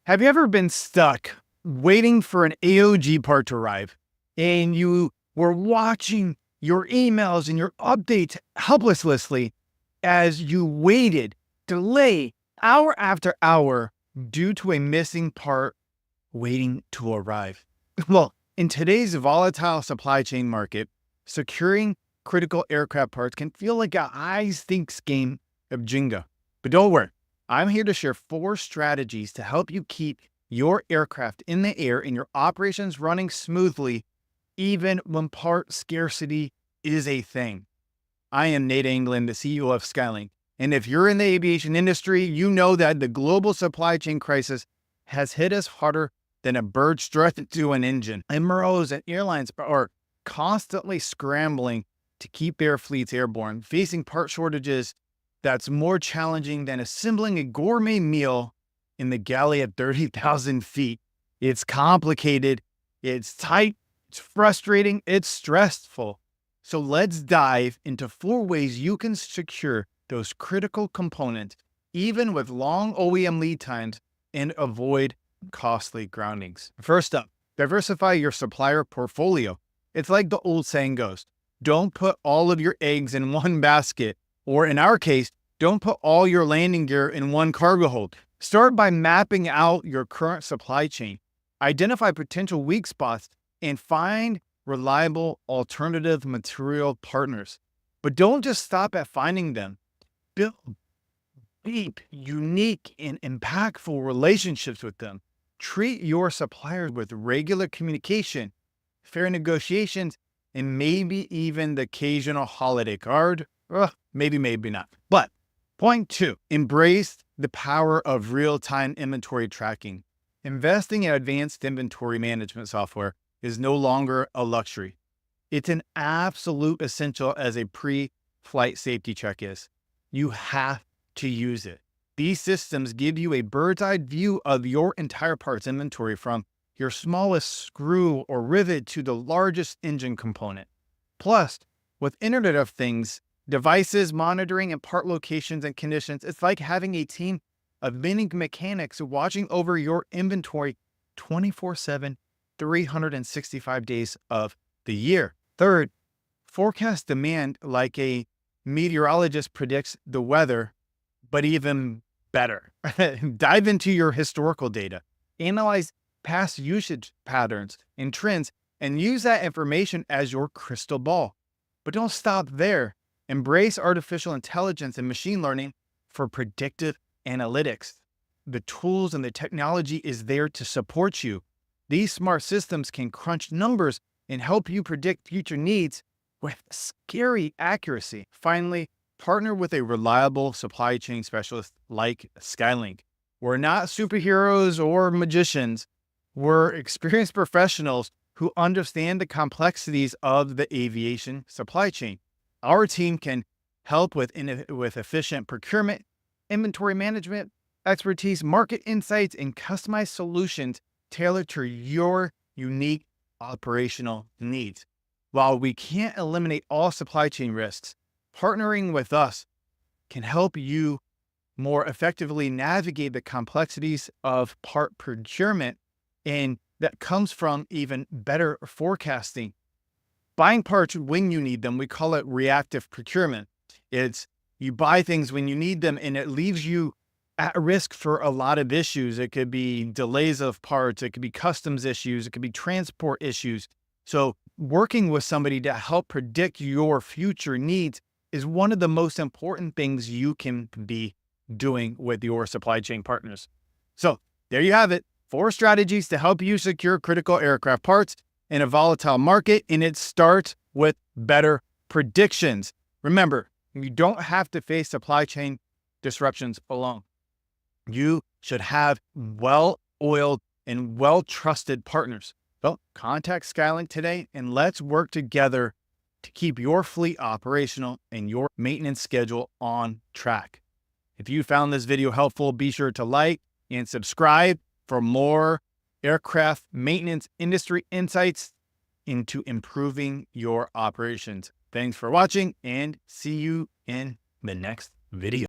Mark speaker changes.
Speaker 1: Have you ever been stuck waiting for an AOG part to arrive and you were watching your emails and your updates helplessly as you waited, delay hour after hour due to a missing part waiting to arrive? Well, in today's volatile supply chain market, securing critical aircraft parts can feel like a high-stakes game of Jenga. But don't worry, I'm here to share 4 strategies to help you keep your aircraft in the air and your operations running smoothly, even when part scarcity is a thing. I am Nate Anglin, the CEO of Skylink. And if you're in the aviation industry, you know that the global supply chain crisis has hit us harder than a bird struck into an engine. MROs and airlines are constantly scrambling to keep their fleets airborne, facing part shortages that's more challenging than assembling a gourmet meal in the galley at 30,000 feet. It's complicated, it's tight, it's frustrating, it's stressful. So let's dive into 4 ways you can secure those critical components, even with long OEM lead times, and avoid costly groundings. First up, diversify your supplier portfolio. It's like the old saying goes, don't put all of your eggs in one basket, or in our case, don't put all your landing gear in one cargo hold. Start by mapping out your current supply chain. Identify potential weak spots and find reliable alternative material partners. But don't just stop at finding them. Build deep, unique, and impactful relationships with them. Treat your suppliers with regular communication, fair negotiations, and maybe even the occasional holiday card. Maybe not. But point 2, embrace the power of real-time inventory tracking. Investing in advanced inventory management software is no longer a luxury. It's an absolute essential as a pre-flight safety check is. You have to use it. These systems give you a bird's-eye view of your entire parts inventory, from your smallest screw or rivet to the largest engine component. Plus, with Internet of Things, devices monitoring and part locations and conditions, it's like having a team of mini mechanics watching over your inventory 24/7, 365 days of the year. Third, forecast demand like a meteorologist predicts the weather, but even better. Dive into your historical data, analyze past usage patterns and trends, and use that information as your crystal ball. But don't stop there. Embrace artificial intelligence and machine learning for predictive analytics. The tools and the technology is there to support you. These smart systems can crunch numbers and help you predict future needs with scary accuracy. Finally, partner with a reliable supply chain specialist like Skylink. We're not superheroes or magicians. We're experienced professionals who understand the complexities of the aviation supply chain. Our team can help with efficient procurement, inventory management, expertise, market insights, and customized solutions tailored to your unique operational needs. While we can't eliminate all supply chain risks, partnering with us can help you more effectively navigate the complexities of part procurement, and that comes from even better forecasting. Buying parts when you need them, we call it reactive procurement. It's you buy things when you need them, and it leaves you at risk for a lot of issues. It could be delays of parts, it could be customs issues, it could be transport issues. So working with somebody to help predict your future needs is one of the most important things you can be doing with your supply chain partners. So there you have it, 4 strategies to help you secure critical aircraft parts in a volatile market, and it starts with better predictions. Remember, you don't have to face supply chain disruptions alone. You should have well-oiled and well-trusted partners. So contact Skylink today and let's work together to keep your fleet operational and your maintenance schedule on track. If you found this video helpful, be sure to like and subscribe for more aircraft maintenance industry insights into improving your operations. Thanks for watching, and see you in the next video.